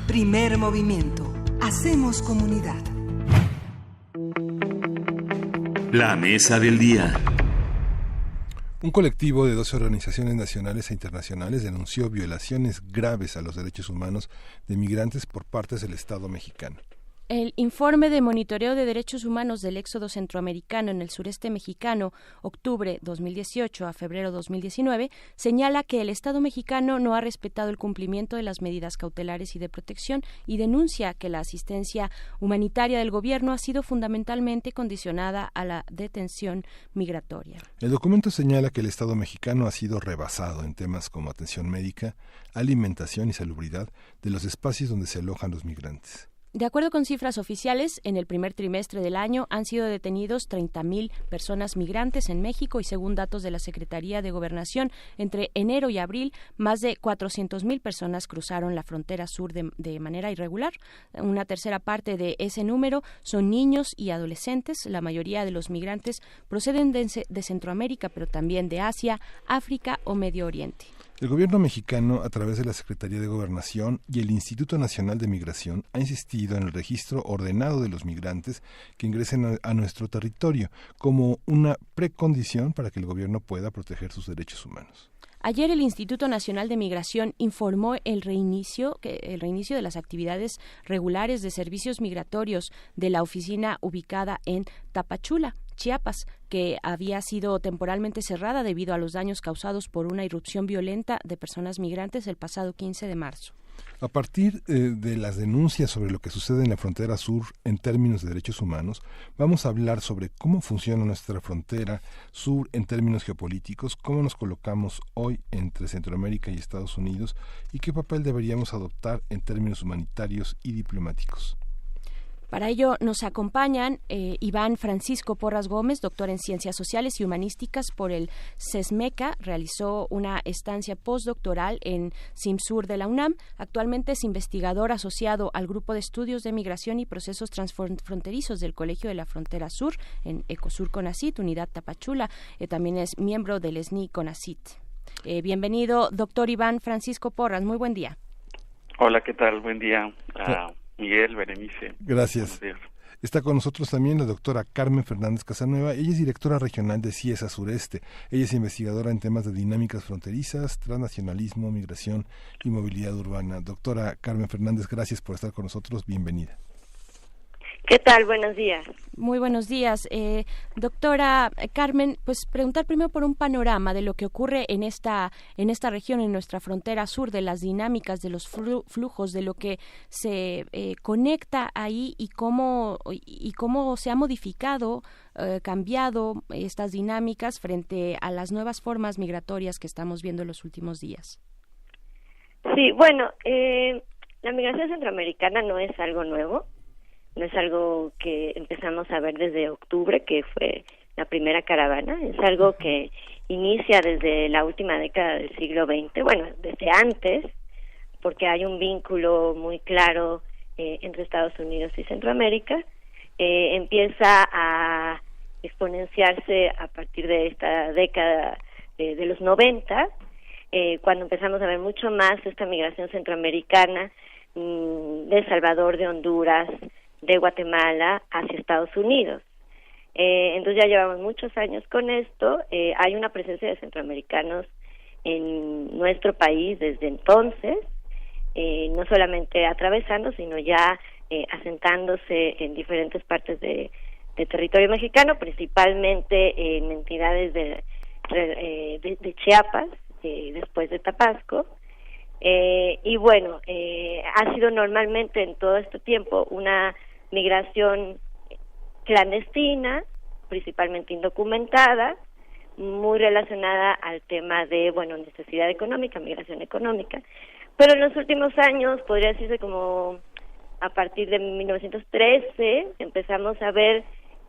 Primer movimiento. Hacemos comunidad. La mesa del día. Un colectivo de 12 organizaciones nacionales e internacionales denunció violaciones graves a los derechos humanos de migrantes por parte del Estado mexicano. El informe de monitoreo de derechos humanos del éxodo centroamericano en el sureste mexicano, octubre 2018 a febrero 2019, señala que el Estado mexicano no ha respetado el cumplimiento de las medidas cautelares y de protección y denuncia que la asistencia humanitaria del gobierno ha sido fundamentalmente condicionada a la detención migratoria. El documento señala que el Estado mexicano ha sido rebasado en temas como atención médica, alimentación y salubridad de los espacios donde se alojan los migrantes. De acuerdo con cifras oficiales, en el primer trimestre del año han sido detenidos 30,000 personas migrantes en México y según datos de la Secretaría de Gobernación, entre enero y abril, más de 400,000 personas cruzaron la frontera sur de manera irregular. Una tercera parte de ese número son niños y adolescentes. La mayoría de los migrantes proceden de Centroamérica, pero también de Asia, África o Medio Oriente. El gobierno mexicano, a través de la Secretaría de Gobernación y el Instituto Nacional de Migración, ha insistido en el registro ordenado de los migrantes que ingresen a nuestro territorio como una precondición para que el gobierno pueda proteger sus derechos humanos. Ayer el Instituto Nacional de Migración informó el reinicio de las actividades regulares de servicios migratorios de la oficina ubicada en Tapachula, Chiapas, que había sido temporalmente cerrada debido a los daños causados por una irrupción violenta de personas migrantes el pasado 15 de marzo. A partir de las denuncias sobre lo que sucede en la frontera sur en términos de derechos humanos, vamos a hablar sobre cómo funciona nuestra frontera sur en términos geopolíticos, cómo nos colocamos hoy entre Centroamérica y Estados Unidos y qué papel deberíamos adoptar en términos humanitarios y diplomáticos. Para ello nos acompañan Iván Francisco Porras Gómez, doctor en Ciencias Sociales y Humanísticas por el CESMECA, realizó una estancia postdoctoral en CIMSUR de la UNAM, actualmente es investigador asociado al Grupo de Estudios de Migración y Procesos Transfronterizos del Colegio de la Frontera Sur, en Ecosur Conacit, Unidad Tapachula, también es miembro del SNI Conacit. Bienvenido, doctor Iván Francisco Porras, muy buen día. Hola, ¿qué tal? Buen día. Miguel, Berenice. Gracias. Está con nosotros también la doctora Carmen Fernández Casanueva. Ella es directora regional de CIESA Sureste. Ella es investigadora en temas de dinámicas fronterizas, transnacionalismo, migración y movilidad urbana. Doctora Carmen Fernández, gracias por estar con nosotros. Bienvenida. ¿Qué tal? Buenos días. Muy buenos días. Doctora Carmen, pues preguntar primero por un panorama de lo que ocurre en esta región, en nuestra frontera sur, de las dinámicas, de los flujos, de lo que se conecta ahí y cómo se ha modificado, cambiado estas dinámicas frente a las nuevas formas migratorias que estamos viendo en los últimos días. Sí, bueno, la migración centroamericana no es algo nuevo. No es algo que empezamos a ver desde octubre, que fue la primera caravana. Es algo que inicia desde la última década del siglo XX, bueno, desde antes, porque hay un vínculo muy claro entre Estados Unidos y Centroamérica. Empieza a exponenciarse a partir de esta década de los 90, cuando empezamos a ver mucho más esta migración centroamericana de El Salvador, de Honduras, de Guatemala hacia Estados Unidos. Entonces ya llevamos muchos años con esto. Hay una presencia de centroamericanos en nuestro país desde entonces, no solamente atravesando, sino ya asentándose en diferentes partes de territorio mexicano, principalmente en entidades de Chiapas, después de Tabasco. Y bueno, ha sido normalmente en todo este tiempo una migración clandestina, principalmente indocumentada, muy relacionada al tema de, bueno, necesidad económica, migración económica. Pero en los últimos años, podría decirse como a partir de 1913, empezamos a ver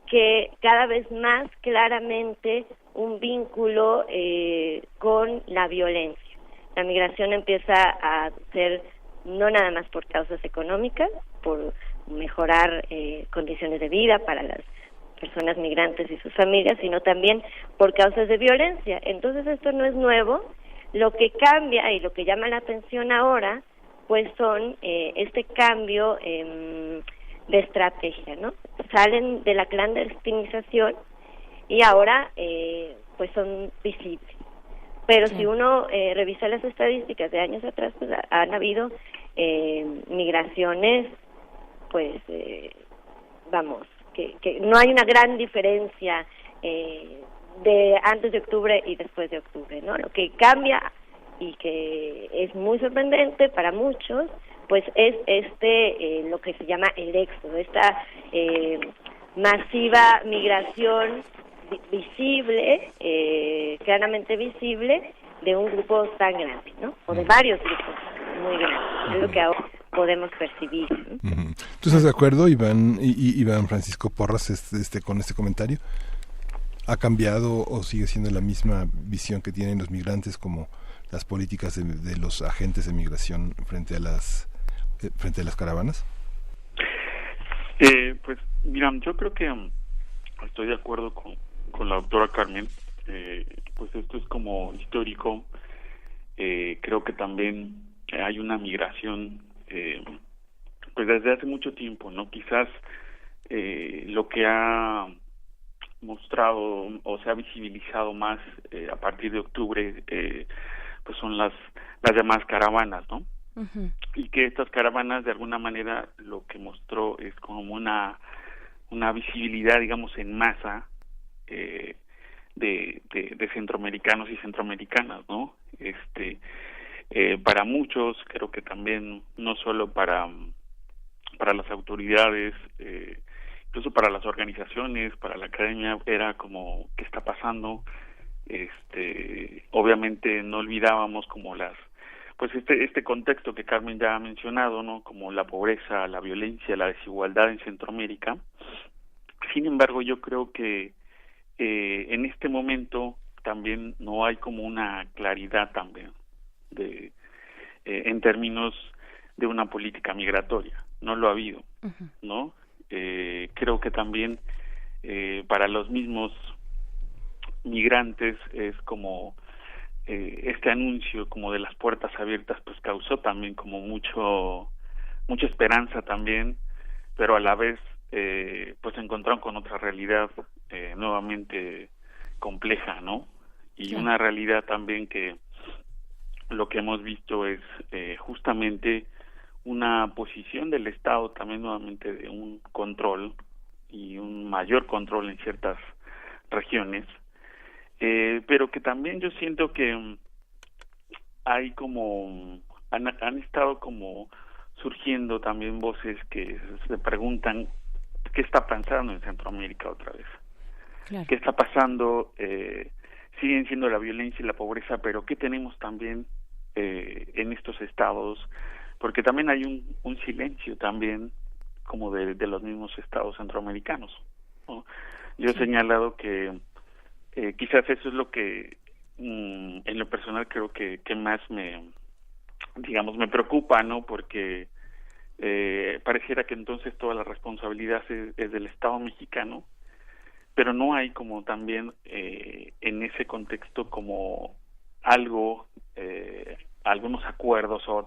que cada vez más claramente un vínculo con la violencia. La migración empieza a ser no nada más por causas económicas, por mejorar condiciones de vida para las personas migrantes y sus familias, sino también por causas de violencia. Entonces esto no es nuevo. Lo que cambia y lo que llama la atención ahora pues son este cambio de estrategia, ¿no? Salen de la clandestinización y ahora pues son visibles. Pero si uno revisa las estadísticas de años atrás, pues han habido migraciones, pues vamos, que no hay una gran diferencia de antes de octubre y después de octubre, ¿no? Lo que cambia y que es muy sorprendente para muchos, pues es lo que se llama el éxodo, esta masiva migración visible, claramente visible, de un grupo tan grande, ¿no? O de varios grupos muy grandes, es lo que ahora podemos percibir, ¿no? ¿Tú estás de acuerdo, Iván Francisco Porras, con este comentario? ¿Ha cambiado o sigue siendo la misma visión que tienen los migrantes como las políticas de los agentes de migración frente a las caravanas? Pues mira, yo creo que estoy de acuerdo con la doctora Carmen. Pues esto es como histórico. Creo que también hay una migración pues desde hace mucho tiempo, ¿no? Quizás lo que ha mostrado o se ha visibilizado más a partir de octubre pues son las llamadas caravanas, ¿no? Uh-huh. Y que estas caravanas de alguna manera lo que mostró es como una visibilidad, digamos, en masa de centroamericanos y centroamericanas, ¿no? Para muchos, creo que también no solo para las autoridades, incluso para las organizaciones, para la academia, era como ¿qué está pasando? Obviamente no olvidábamos como pues este contexto que Carmen ya ha mencionado, ¿no? Como la pobreza, la violencia, la desigualdad en Centroamérica. Sin embargo, yo creo que en este momento también no hay como una claridad también en términos de una política migratoria. No lo ha habido, uh-huh. ¿no? Creo que también para los mismos migrantes es como este anuncio como de las puertas abiertas pues causó también como mucha esperanza también, pero a la vez pues se encontraron con otra realidad nuevamente compleja, ¿no? Y sí. Una realidad también que lo que hemos visto es justamente una posición del Estado también nuevamente de un control y un mayor control en ciertas regiones, pero que también yo siento que hay como han estado como surgiendo también voces que se preguntan qué está pasando en Centroamérica otra vez. Claro. ¿Qué está pasando? Siguen siendo la violencia y la pobreza, pero ¿qué tenemos también en estos estados? Porque también hay un silencio también como de los mismos estados centroamericanos, ¿no? Yo he señalado que quizás eso es lo que en lo personal creo que más me preocupa, ¿no? Porque pareciera que entonces toda la responsabilidad es del Estado mexicano, pero no hay como también en ese contexto como algo, algunos acuerdos o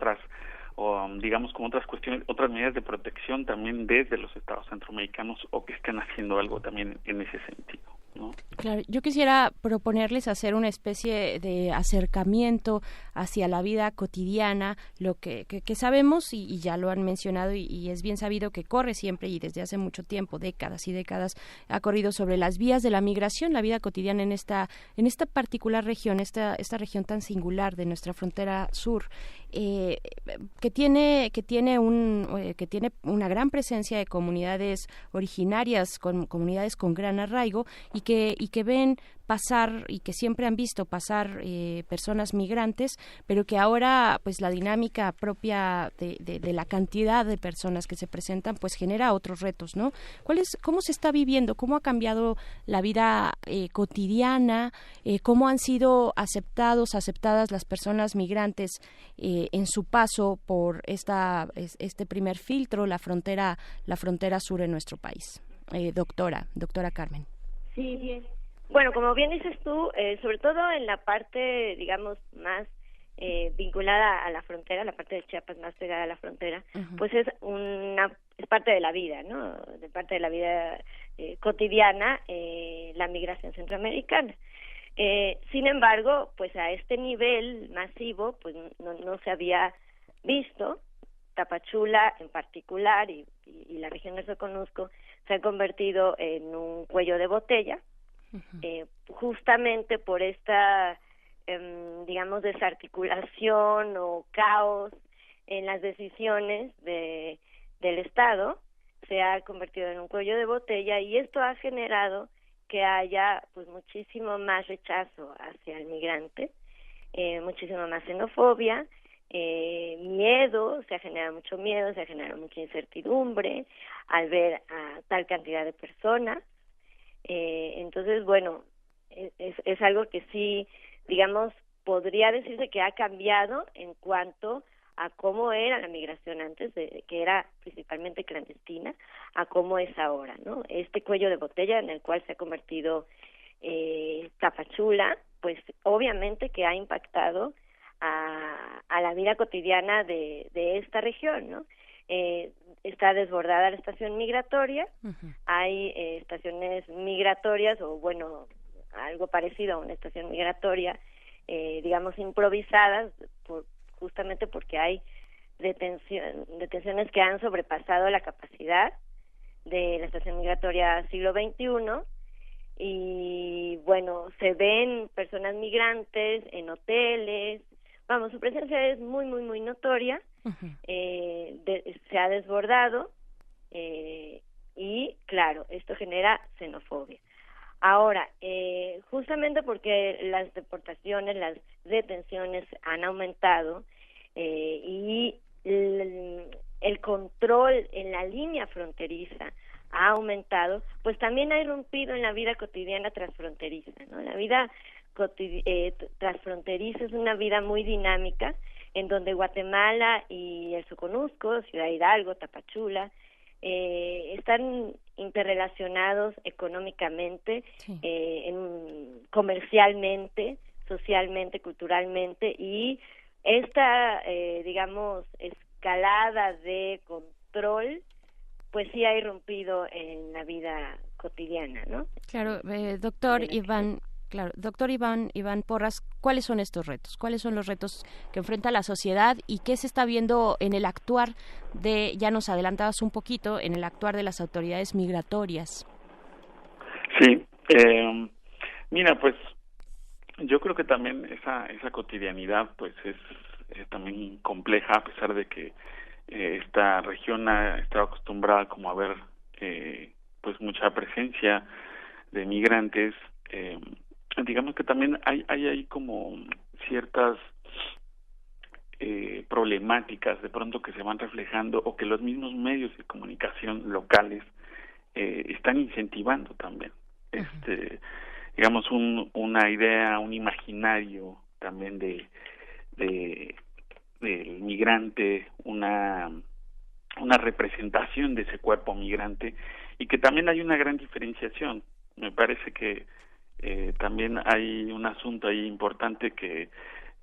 digamos como otras cuestiones, otras medidas de protección también desde los estados centroamericanos o que estén haciendo algo también en ese sentido, ¿no? Claro, yo quisiera proponerles hacer una especie de acercamiento hacia la vida cotidiana, lo que sabemos y ya lo han mencionado y es bien sabido que corre siempre y desde hace mucho tiempo, décadas y décadas, ha corrido sobre las vías de la migración, la vida cotidiana en esta particular región, esta región tan singular de nuestra frontera sur, que tiene una gran presencia de comunidades originarias, comunidades con gran arraigo y que ven pasar y que siempre han visto pasar personas migrantes, pero que ahora pues la dinámica propia de la cantidad de personas que se presentan pues genera otros retos, ¿no? ¿Cómo se está viviendo? ¿Cómo ha cambiado la vida cotidiana? ¿Cómo han sido aceptadas las personas migrantes en su paso por este primer filtro, la frontera sur en nuestro país? Doctora Carmen. Sí, bien. Bueno, como bien dices tú, sobre todo en la parte, digamos, más vinculada a la frontera, la parte de Chiapas más pegada a la frontera, pues es parte de la vida, ¿no? De parte de la vida cotidiana, la migración centroamericana. Sin embargo, pues a este nivel masivo, pues no se había visto. Tapachula en particular y la región del Soconusco se ha convertido en un cuello de botella, justamente por esta digamos desarticulación o caos en las decisiones del Estado. Se ha convertido en un cuello de botella y esto ha generado que haya pues muchísimo más rechazo hacia el migrante, muchísimo más xenofobia, miedo, se ha generado mucho miedo, se ha generado mucha incertidumbre al ver a tal cantidad de personas. Entonces, bueno, es algo que sí, digamos, podría decirse que ha cambiado en cuanto a cómo era la migración antes, que era principalmente clandestina, a cómo es ahora, ¿no? Este cuello de botella en el cual se ha convertido Tapachula, pues obviamente que ha impactado a la vida cotidiana de esta región, ¿no? Está desbordada la estación migratoria, hay estaciones migratorias o bueno, algo parecido a una estación migratoria, digamos improvisadas, justamente porque hay detenciones que han sobrepasado la capacidad de la estación migratoria siglo XXI y bueno, se ven personas migrantes en hoteles, vamos, su presencia es muy, muy, muy notoria, se ha desbordado y claro, esto genera xenofobia. Ahora, justamente porque las deportaciones, las detenciones han aumentado y el control en la línea fronteriza ha aumentado, pues también ha irrumpido en la vida cotidiana transfronteriza, ¿no? La vida transfronteriza es una vida muy dinámica, en donde Guatemala y el Soconusco, Ciudad Hidalgo, Tapachula, están interrelacionados económicamente, comercialmente, socialmente, culturalmente, y esta, digamos, escalada de control, pues sí ha irrumpido en la vida cotidiana, ¿no? Claro, doctor Iván. Claro, doctor Iván Porras, ¿cuáles son estos retos? ¿Cuáles son los retos que enfrenta la sociedad y qué se está viendo en el actuar ya nos adelantabas un poquito, en el actuar de las autoridades migratorias? Sí, mira, pues yo creo que también esa cotidianidad pues es también compleja, a pesar de que esta región ha estado acostumbrada como a ver pues mucha presencia de migrantes. Digamos que también hay como ciertas problemáticas de pronto que se van reflejando o que los mismos medios de comunicación locales están incentivando también. Digamos una idea, un imaginario también del migrante, una representación de ese cuerpo migrante, y que también hay una gran diferenciación. Me parece que también hay un asunto ahí importante que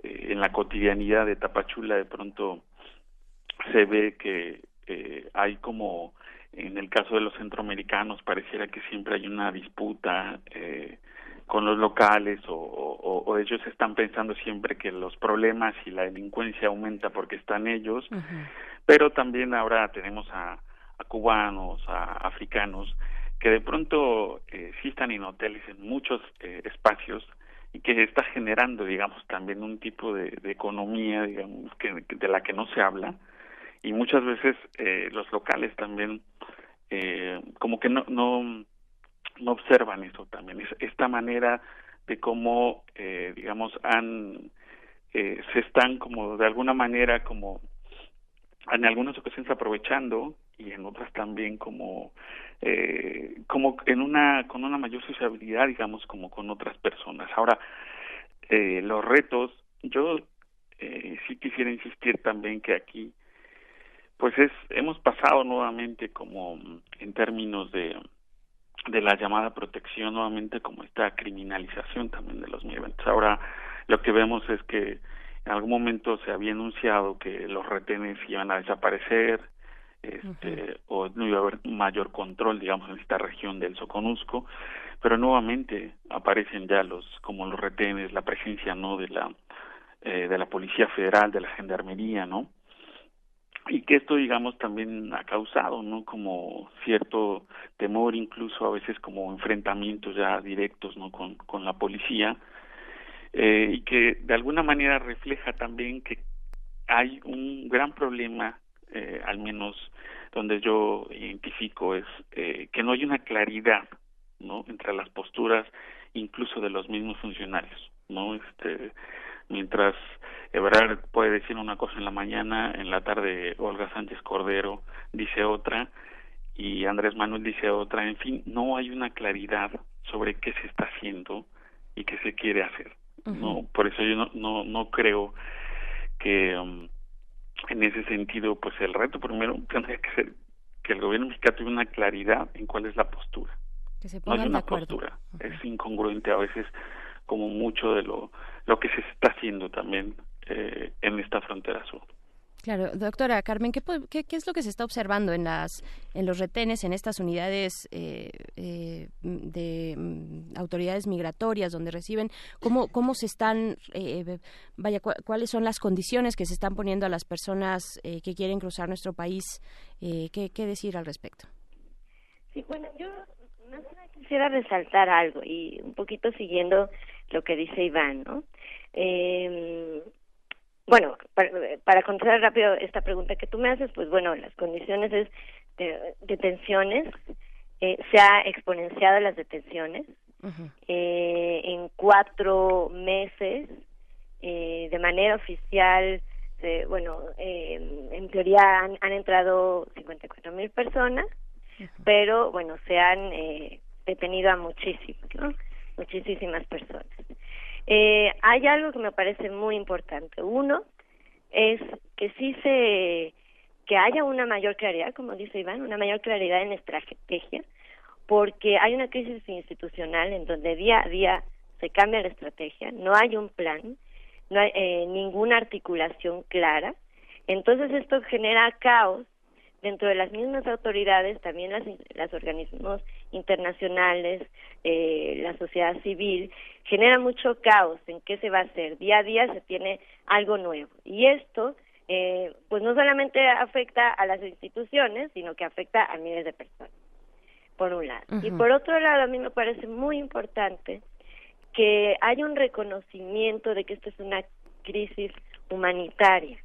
en la cotidianidad de Tapachula de pronto se ve que hay como, en el caso de los centroamericanos, pareciera que siempre hay una disputa con los locales o ellos están pensando siempre que los problemas y la delincuencia aumenta porque están ellos, pero también ahora tenemos a cubanos, a africanos, que de pronto sí están en hoteles en muchos espacios y que está generando, digamos, también un tipo de economía, digamos, de la que no se habla, y muchas veces los locales también como que no observan eso también, esta manera de cómo, digamos, se están como de alguna manera como en algunas ocasiones aprovechando y en otras también como con una mayor sociabilidad, digamos, como con otras personas. Ahora, los retos, yo sí quisiera insistir también que aquí pues hemos pasado nuevamente como en términos de la llamada protección, nuevamente como esta criminalización también de los migrantes. Ahora lo que vemos es que En algún momento se había anunciado que los retenes iban a desaparecer, o no iba a haber mayor control, digamos, en esta región del Soconusco, pero nuevamente aparecen ya los retenes, la presencia, ¿no?, de la Policía Federal, de la Gendarmería, ¿no? Y que esto, digamos, también ha causado, ¿no?, como cierto temor, incluso a veces como enfrentamientos ya directos, ¿no?, con la policía, y que de alguna manera refleja también que hay un gran problema, al menos donde yo identifico, es que no hay una claridad, ¿no?, entre las posturas incluso de los mismos funcionarios, ¿no? Mientras Ebrard puede decir una cosa en la mañana, en la tarde Olga Sánchez Cordero dice otra y Andrés Manuel dice otra, en fin, no hay una claridad sobre qué se está haciendo y qué se quiere hacer, ¿no? Por eso yo no creo que en ese sentido, pues el reto primero tendría que ser que el gobierno mexicano tuviera una claridad en cuál es la postura. Que se no pongan hay una de acuerdo. postura, es incongruente a veces como mucho de lo que se está haciendo también en esta frontera sur. Claro, doctora Carmen, ¿qué es lo que se está observando en los retenes, en estas unidades de autoridades migratorias donde reciben? ¿Cómo se están, cuáles son las condiciones que se están poniendo a las personas que quieren cruzar nuestro país? ¿Qué decir al respecto? Sí, bueno, yo quisiera resaltar algo y un poquito siguiendo lo que dice Iván, ¿no? Bueno, para contestar rápido esta pregunta que tú me haces, pues bueno, las condiciones es de detenciones, se ha exponenciado las detenciones, en 4 meses, de manera oficial, en teoría han entrado 54,000 personas, pero bueno, se han detenido a muchísimas, ¿no? Muchísimas personas. Hay algo que me parece muy importante. Uno es que que haya una mayor claridad, como dice Iván, una mayor claridad en estrategia, porque hay una crisis institucional en donde día a día se cambia la estrategia, no hay un plan, no hay ninguna articulación clara. Entonces esto genera caos dentro de las mismas autoridades, también los organismos internacionales, la sociedad civil, genera mucho caos en qué se va a hacer. Día a día se tiene algo nuevo. Y esto, pues no solamente afecta a las instituciones, sino que afecta a miles de personas, por un lado. Y por otro lado, a mí me parece muy importante que haya un reconocimiento de que esto es una crisis humanitaria.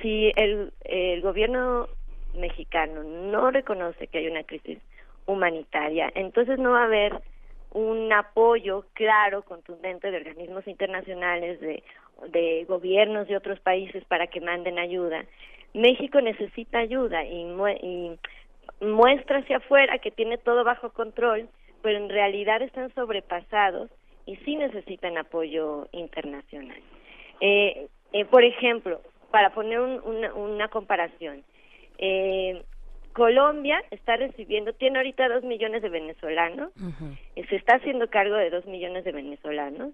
Si el gobierno mexicano no reconoce que hay una crisis humanitaria, entonces no va a haber un apoyo claro, contundente de organismos internacionales, de gobiernos de otros países para que manden ayuda. México necesita ayuda y muestra hacia afuera que tiene todo bajo control, pero en realidad están sobrepasados y sí necesitan apoyo internacional. Por ejemplo, para poner una comparación, Colombia está tiene ahorita 2 millones de venezolanos, se está haciendo cargo de 2 millones de venezolanos,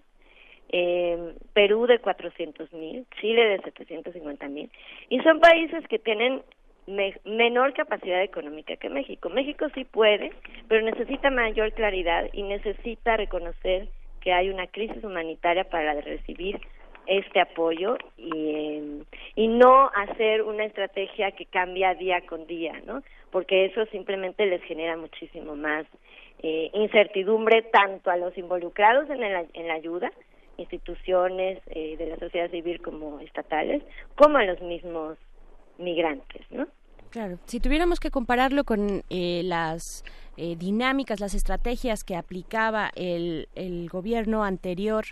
Perú de 400,000, Chile de 750,000, y son países que tienen menor capacidad económica que México. México sí puede, pero necesita mayor claridad y necesita reconocer que hay una crisis humanitaria para recibir este apoyo y no hacer una estrategia que cambia día con día, ¿no? Porque eso simplemente les genera muchísimo más incertidumbre tanto a los involucrados en la ayuda, instituciones de la sociedad civil como estatales, como a los mismos migrantes, ¿no? Claro, si tuviéramos que compararlo con las dinámicas, las estrategias que aplicaba el gobierno anterior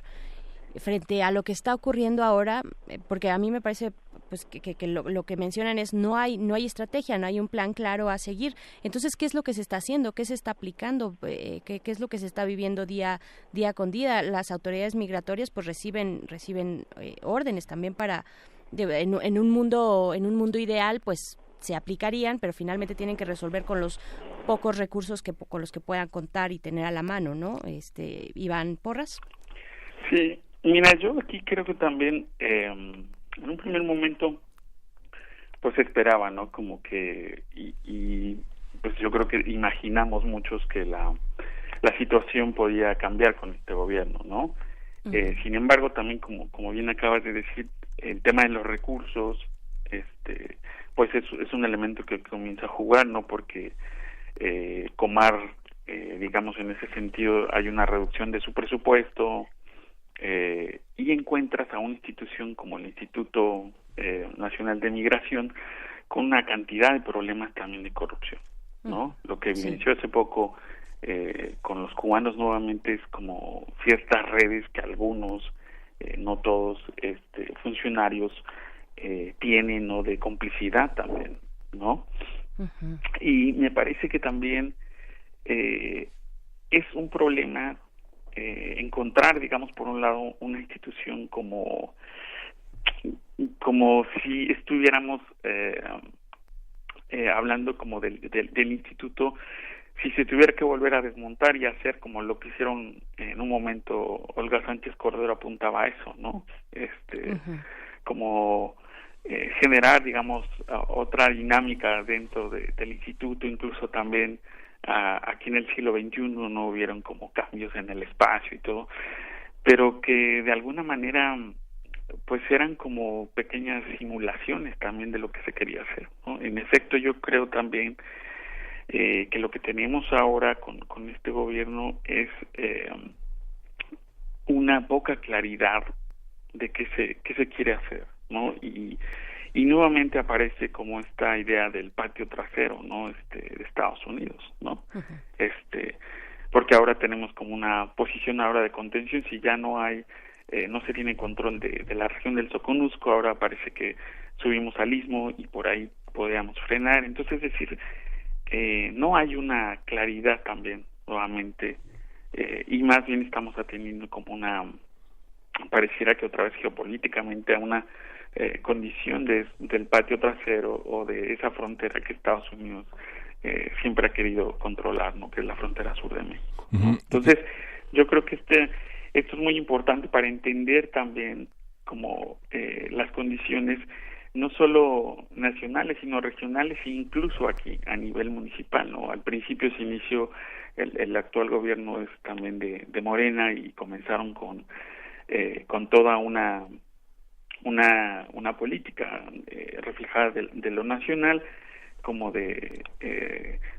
frente a lo que está ocurriendo ahora, porque a mí me parece pues que lo que mencionan es no hay estrategia, no hay un plan claro a seguir. Entonces, ¿qué es lo que se está haciendo? ¿Qué se está aplicando? ¿Qué es lo que se está viviendo día con día? Las autoridades migratorias pues reciben órdenes también para en un mundo ideal pues se aplicarían, pero finalmente tienen que resolver con los pocos recursos con los que puedan contar y tener a la mano, ¿no? Iván Porras. Sí, Mira, yo aquí creo que también en un primer momento pues esperaba, ¿no? Como que y pues yo creo que imaginamos muchos que la situación podía cambiar con este gobierno, ¿no? Uh-huh. Sin embargo, también como bien acabas de decir, el tema de los recursos, pues es un elemento que comienza a jugar, ¿no? Porque Comar, digamos, en ese sentido hay una reducción de su presupuesto, y encuentras a una institución como el Instituto Nacional de Migración con una cantidad de problemas también de corrupción, ¿no? Uh-huh. Lo que evidenció hace poco con los cubanos nuevamente es como ciertas redes que algunos, no todos, funcionarios tienen, ¿no? De complicidad también, ¿no? Uh-huh. Y me parece que también es un problema encontrar, digamos, por un lado, una institución como si estuviéramos hablando como del instituto, si se tuviera que volver a desmontar y hacer como lo que hicieron en un momento. Olga Sánchez Cordero apuntaba a eso, ¿no? Uh-huh. Como generar, digamos, otra dinámica dentro del instituto, incluso también aquí en el siglo XXI no hubieron como cambios en el espacio y todo, pero que de alguna manera pues eran como pequeñas simulaciones también de lo que se quería hacer, ¿no? En efecto, yo creo también que lo que tenemos ahora con este gobierno es una poca claridad de qué se quiere hacer, ¿no? Y nuevamente aparece como esta idea del patio trasero, ¿no? De Estados Unidos, ¿no? Uh-huh. Porque ahora tenemos como una posición ahora de contención, si ya no hay, no se tiene control de la región del Soconusco, ahora parece que subimos al Istmo y por ahí podríamos frenar. Entonces, es decir, no hay una claridad también, nuevamente, y más bien estamos atendiendo como pareciera que otra vez geopolíticamente a una condición del patio trasero o de esa frontera que Estados Unidos siempre ha querido controlar, ¿no? Que es la frontera sur de México, ¿no? Uh-huh. Entonces, yo creo que esto es muy importante para entender también como las condiciones no solo nacionales sino regionales e incluso aquí a nivel municipal, ¿no? Al principio se inició el actual gobierno es también de Morena y comenzaron con toda una política reflejada de lo nacional, como de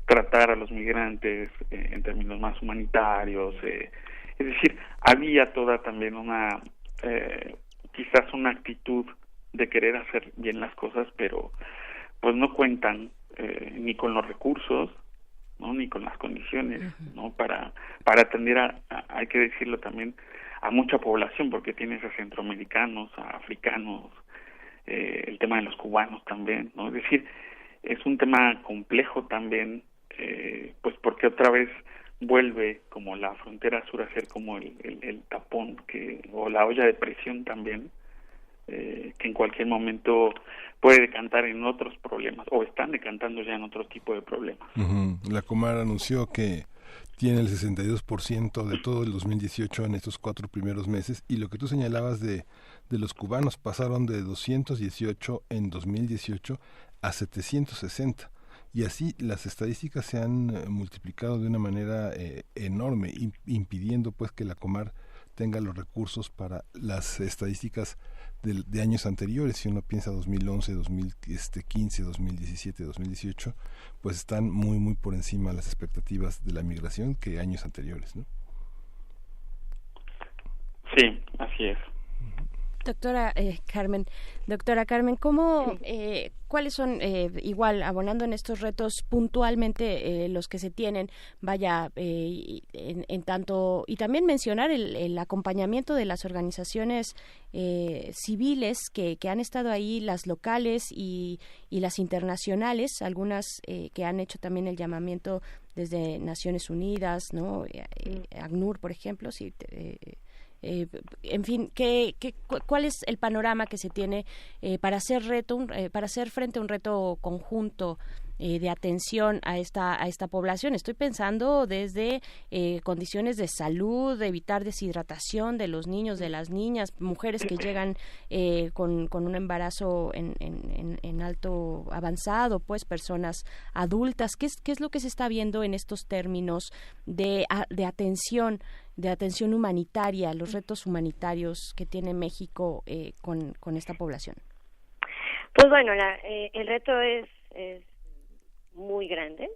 tratar a los migrantes en términos más humanitarios, es decir, había toda también quizás una actitud de querer hacer bien las cosas, pero pues no cuentan ni con los recursos, ¿no? Ni con las condiciones, ¿no? Para atender hay que decirlo también, a mucha población, porque tienes a centroamericanos, a africanos, el tema de los cubanos también, ¿no? Es decir, es un tema complejo también, pues porque otra vez vuelve como la frontera sur a ser como el tapón o la olla de presión también, que en cualquier momento puede decantar en otros problemas, o están decantando ya en otro tipo de problemas. Uh-huh. La Comar anunció que tiene el 62% de todo el 2018 en estos 4 primeros meses, y lo que tú señalabas de los cubanos, pasaron de 218 en 2018 a 760, y así las estadísticas se han multiplicado de una manera enorme, impidiendo pues que la Comar tenga los recursos para las estadísticas de años anteriores. Si uno piensa 2011, 2015, 2017, 2018, pues están muy muy por encima de las expectativas de la migración que años anteriores, ¿no? Sí, así es. Doctora Carmen, ¿cómo, cuáles son, igual, abonando en estos retos puntualmente los que se tienen, en tanto, y también mencionar el acompañamiento de las organizaciones civiles que han estado ahí, las locales y las internacionales, algunas que han hecho también el llamamiento desde Naciones Unidas, ¿no? ACNUR, por ejemplo, sí. En fin, ¿cuál es el panorama que se tiene para hacer frente a un reto conjunto de atención a esta población. Estoy pensando desde condiciones de salud, de evitar deshidratación de los niños, de las niñas, mujeres que llegan con un embarazo en alto avanzado, pues personas adultas. ¿Qué es lo que se está viendo en estos términos de atención humanitaria, los retos humanitarios que tiene México con esta población? Pues bueno, el reto es muy grande.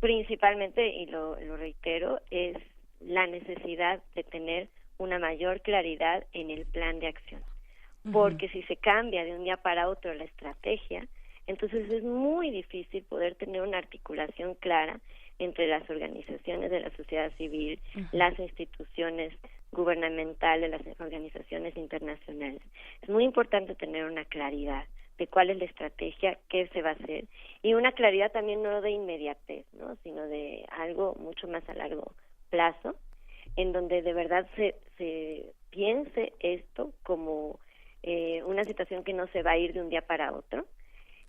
Principalmente, y lo reitero, es la necesidad de tener una mayor claridad en el plan de acción. Porque si se cambia de un día para otro la estrategia, entonces es muy difícil poder tener una articulación clara entre las organizaciones de la sociedad civil, las instituciones gubernamentales, las organizaciones internacionales. Es muy importante tener una claridad de cuál es la estrategia, qué se va a hacer, y una claridad también no de inmediatez, ¿no?, sino de algo mucho más a largo plazo, en donde de verdad se piense esto como una situación que no se va a ir de un día para otro,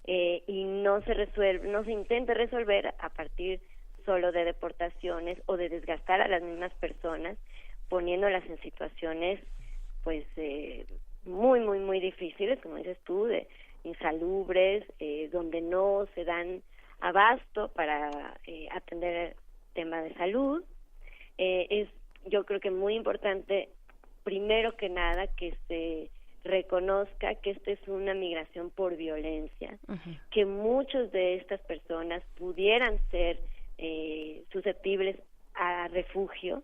y no se intente resolver a partir solo de deportaciones o de desgastar a las mismas personas, poniéndolas en situaciones pues muy, muy, muy difíciles, como dices tú, de insalubres, donde no se dan abasto para atender el tema de salud. Es, yo creo que muy importante, primero que nada, que se reconozca que esta es una migración por violencia, que muchos de estas personas pudieran ser susceptibles a refugio,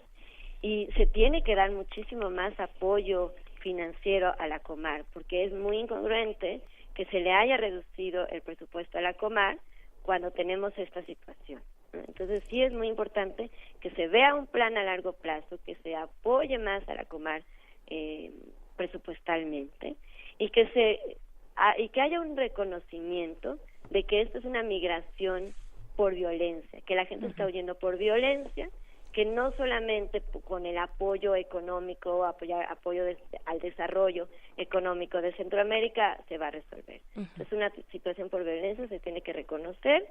y se tiene que dar muchísimo más apoyo financiero a la Comar, porque es muy incongruente que se le haya reducido el presupuesto a la Comar cuando tenemos esta situación. Entonces sí es muy importante que se vea un plan a largo plazo, que se apoye más a la Comar presupuestalmente, y que haya un reconocimiento de que esto es una migración por violencia, que la gente está huyendo por violencia, que no solamente con el apoyo económico, apoyo al desarrollo económico de Centroamérica se va a resolver. Es una situación por violencia, se tiene que reconocer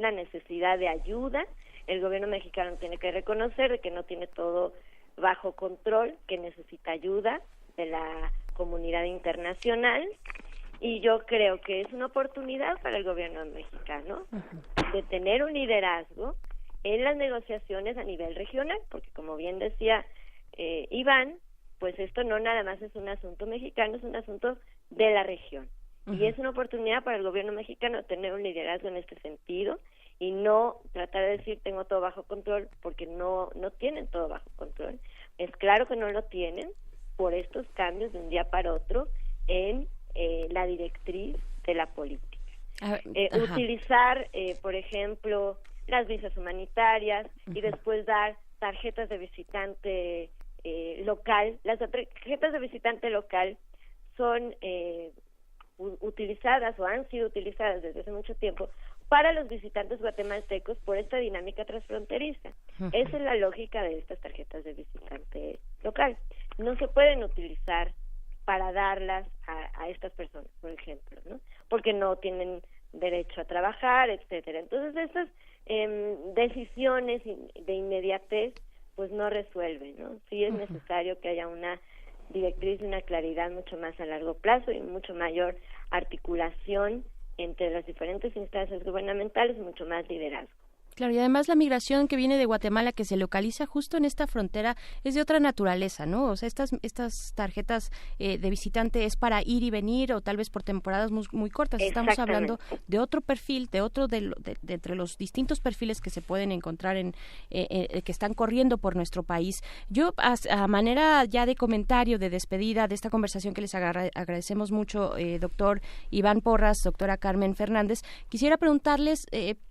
la necesidad de ayuda. El gobierno mexicano tiene que reconocer de que no tiene todo bajo control, que necesita ayuda de la comunidad internacional, y yo creo que es una oportunidad para el gobierno mexicano de tener un liderazgo en las negociaciones a nivel regional, porque como bien decía Iván, pues esto no nada más es un asunto mexicano, es un asunto de la región, y es una oportunidad para el gobierno mexicano tener un liderazgo en este sentido, y no tratar de decir tengo todo bajo control, porque no tienen todo bajo control. Es claro que no lo tienen por estos cambios de un día para otro en la directriz de la política. Utilizar, por ejemplo, las visas humanitarias y después dar tarjetas de visitante local. Las tarjetas de visitante local son utilizadas o han sido utilizadas desde hace mucho tiempo para los visitantes guatemaltecos por esta dinámica transfronteriza. Esa es la lógica de estas tarjetas de visitante local. No se pueden utilizar para darlas a estas personas, por ejemplo, ¿no?, porque no tienen derecho a trabajar, etcétera. Entonces estas decisiones de inmediatez pues no resuelven, ¿no? Sí es necesario que haya una directriz y una claridad mucho más a largo plazo y mucho mayor articulación entre las diferentes instancias gubernamentales, mucho más liderazgo. Claro, y además la migración que viene de Guatemala, que se localiza justo en esta frontera, es de otra naturaleza, ¿no? O sea, estas tarjetas de visitante es para ir y venir, o tal vez por temporadas muy cortas. Estamos hablando de otro perfil, de otro de entre los distintos perfiles que se pueden encontrar que están corriendo por nuestro país. Yo, a manera ya de comentario, de despedida de esta conversación que les agradecemos mucho, doctor Iván Porras, doctora Carmen Fernández, quisiera preguntarles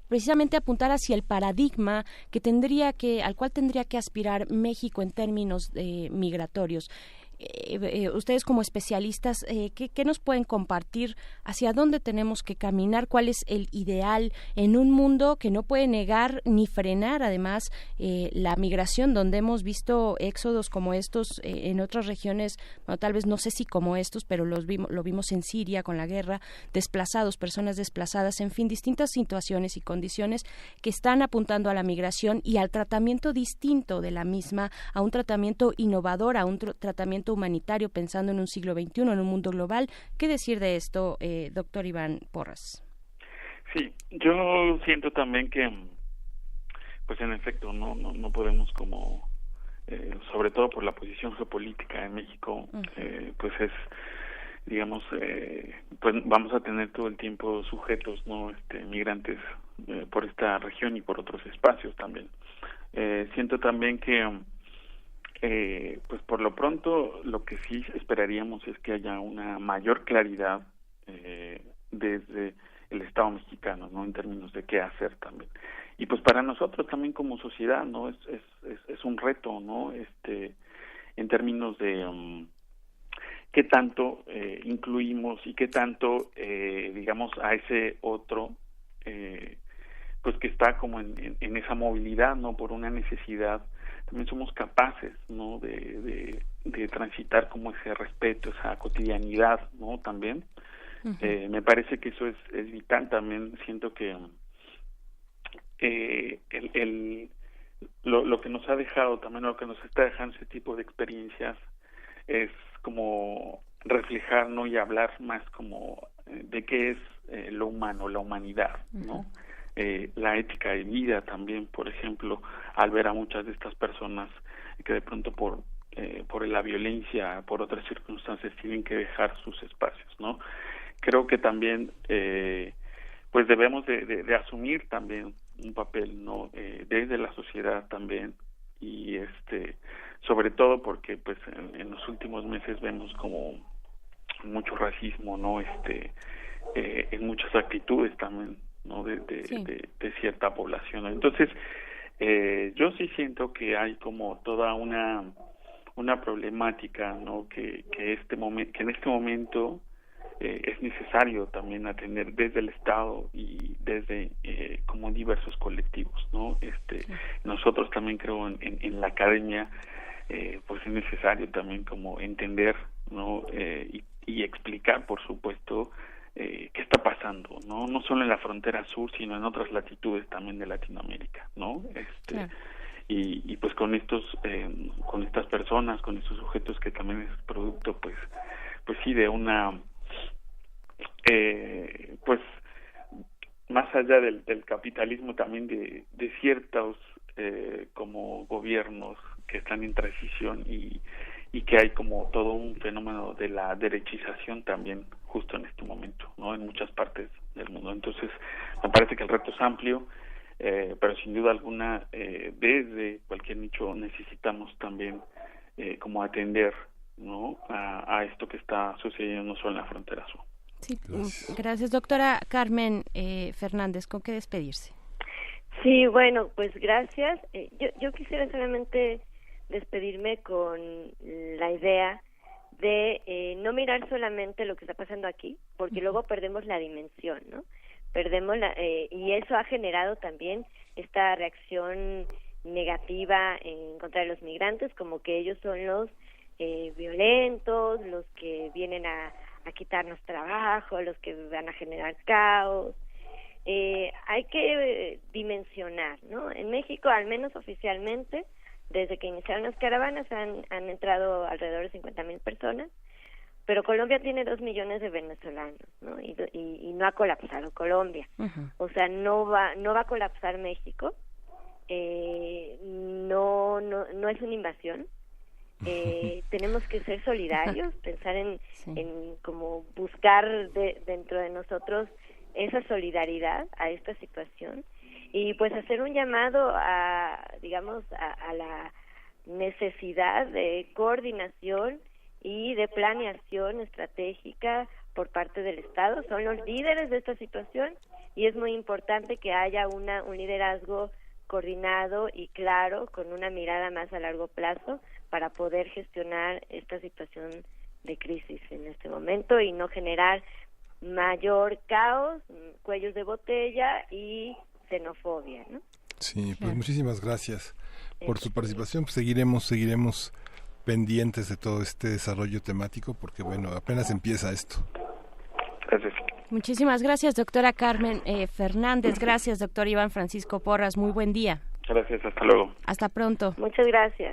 precisamente apuntar hacia el paradigma al cual tendría que aspirar México en términos migratorios. ustedes como especialistas, ¿qué nos pueden compartir? ¿Hacia dónde tenemos que caminar? ¿Cuál es el ideal en un mundo que no puede negar ni frenar, además, la migración, donde hemos visto éxodos como estos en otras regiones, bueno, tal vez no sé si como estos, pero lo vimos en Siria con la guerra, desplazados, personas desplazadas, en fin, distintas situaciones y condiciones que están apuntando a la migración y al tratamiento distinto de la misma, a un tratamiento innovador, a un tratamiento humanitario, pensando en un siglo XXI, en un mundo global? ¿Qué decir de esto, doctor Iván Porras? Sí, yo siento también que, pues en efecto, no podemos como, sobre todo por la posición geopolítica en México, pues es, digamos, pues vamos a tener todo el tiempo sujetos, ¿no? Migrantes por esta región y por otros espacios también. Siento también que, pues por lo pronto, lo que sí esperaríamos es que haya una mayor claridad desde el Estado mexicano, ¿no? En términos de qué hacer también. Y pues para nosotros también como sociedad, ¿no? Es un reto, ¿no? En términos de qué tanto incluimos y qué tanto, digamos, a ese otro, pues que está como en esa movilidad, ¿no? Por una necesidad, también somos capaces, ¿no? De transitar como ese respeto, esa cotidianidad, ¿no? También. Me parece que eso es vital. También siento que lo que nos ha dejado, también lo que nos está dejando ese tipo de experiencias es como reflejar, ¿no? Y hablar más como de qué es lo humano, la humanidad, ¿no? La ética de vida también, por ejemplo, al ver a muchas de estas personas que de pronto por la violencia, por otras circunstancias, tienen que dejar sus espacios, ¿no? Creo que también pues debemos de asumir también un papel, ¿no? Desde la sociedad también, y sobre todo porque pues en los últimos meses vemos como mucho racismo, ¿no? En muchas actitudes también, ¿no? De cierta población. Entonces yo sí siento que hay como toda una problemática, ¿no? Que en este momento es necesario también atender desde el Estado y desde como diversos colectivos, ¿no? Nosotros también creo en la academia, pues es necesario también como entender, ¿no? Y explicar, por supuesto, qué está pasando, no solo en la frontera sur, sino en otras latitudes también de Latinoamérica, ¿no? Claro. Y pues con estas personas, con estos sujetos que también es producto, pues sí, de una pues más allá del capitalismo, también de ciertos como gobiernos que están en transición, y que hay como todo un fenómeno de la derechización también justo en este momento, ¿no? En muchas partes del mundo. Entonces me parece que el reto es amplio, pero sin duda alguna desde cualquier nicho necesitamos también como atender, ¿no? a esto que está sucediendo no solo en la frontera sur. Sí, gracias, doctora Carmen Fernández. ¿Con qué despedirse? Sí, bueno, pues gracias. Yo quisiera solamente despedirme con la idea de no mirar solamente lo que está pasando aquí, porque luego perdemos la dimensión, ¿no? Y eso ha generado también esta reacción negativa en contra de los migrantes, como que ellos son los violentos, los que vienen a quitarnos trabajo, los que van a generar caos. Hay que dimensionar, ¿no? En México, al menos oficialmente, desde que iniciaron las caravanas han entrado alrededor de 50,000 personas, pero Colombia tiene 2 millones de venezolanos, ¿no? Y no ha colapsado Colombia. Uh-huh. O sea, no va a colapsar México. No es una invasión. Tenemos que ser solidarios, pensar en como buscar dentro de nosotros esa solidaridad a esta situación, y pues hacer un llamado a la necesidad de coordinación y de planeación estratégica por parte del Estado. Son los líderes de esta situación y es muy importante que haya un liderazgo coordinado y claro, con una mirada más a largo plazo para poder gestionar esta situación de crisis en este momento y no generar mayor caos, cuellos de botella y xenofobia, ¿no? Sí, pues muchísimas gracias por su participación. Pues seguiremos pendientes de todo este desarrollo temático porque, bueno, apenas empieza esto. Gracias. Muchísimas gracias, doctora Carmen Fernández. Gracias, doctor Iván Francisco Porras. Muy buen día. Gracias, hasta luego. Hasta pronto. Muchas gracias.